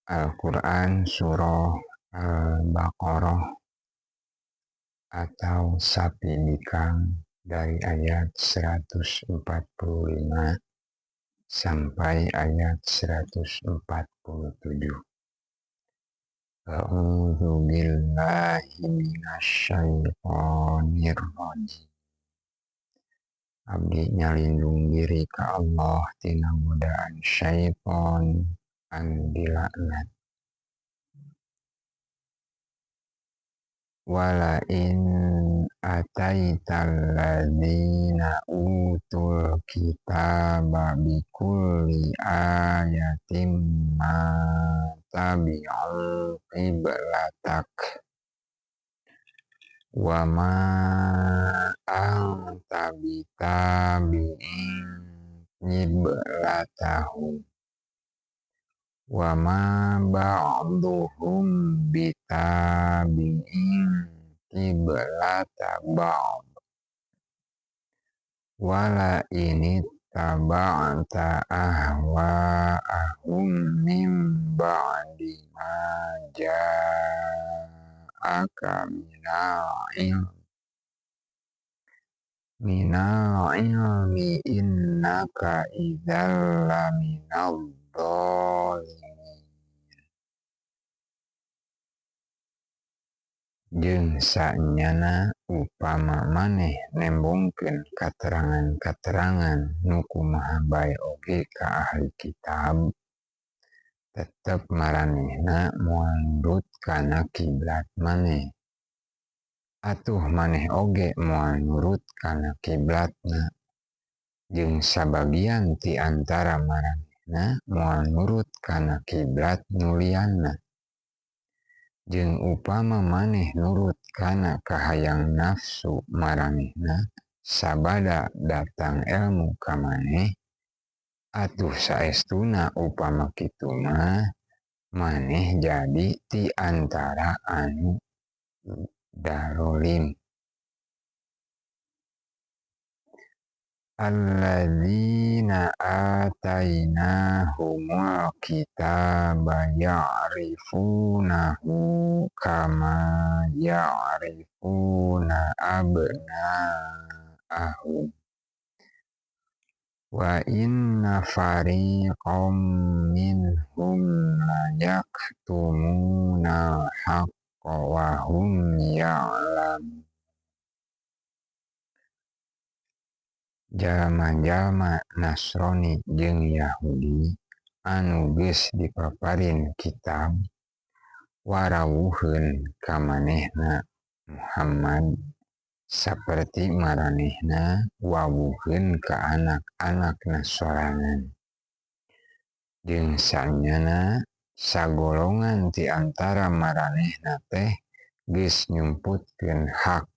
Al-Quran Surah Al-Baqarah atau Sapi Bikang dari ayat 145 sampai ayat 147. A'udzu billahi minasyaitonir rajim. Abdi nyalindung diri ka Allah tina godaan syaiton anu dilaknat. Wala in ataital ladzina utul kitaba bikulli ayatim ma tabi'u qiblatak wa ma anta bitabi'in qiblatahum wa ma ba'duhum bitabi'in qiblata ba'd wala ini taba'ta ahwa'ahum min ba'di ma ja'aka minal ilmi innaka idzal laminadh dhalimin. Jeung saenyana upama maneh nembongkeun katerangan-katerangan nu kumaha bae oge ka ahli kitab, tetep maranehna moal nurut kana kiblat maneh. Atuh maneh oge moal nurut kana kiblatna, jeung sabagian ti antara maranehna moal nurut kana kiblat nu lianna. Jeung upama maneh nurut kana kahayang nafsu maranehna sabada datang ilmu ka maneh, atuh saestuna upama kitu mah maneh jadi ti antara anu dalolim. Alladzina atainahumul kitaba ya'rifunahu kama ya'rifuna abna'ahum wa inna fariqam minhum layaktumuna haqqa wa hum ya'lamun. Jalma-jalma Nasrani jeung Yahudi anu geus dipaparin kitab warawuheun ka manehna Muhammad saperti maranehna wawuheun ka anak-anakna sorangan. Jeung saenyana sagolongan ti antara maranehna teh geus nyumputkeun hak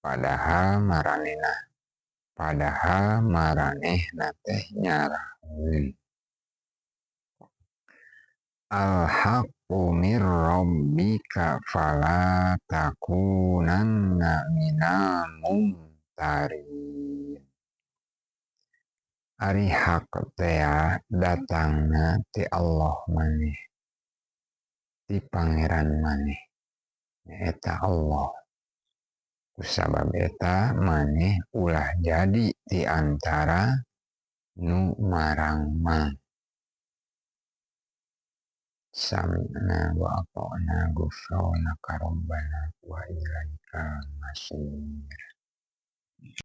padahal maranehna teh nyaraheun. Al-haqqu mir rabbika fala takunanna minal mumtarin. Ari hak teh datangna ti Allah maneh, ti pangeran maneh, eta Allah. Kusabab eta maneh ulah jadi ti antara nu marangmang. Sami'na wa ata'na ghufranaka rabbana wa ilaikal masir.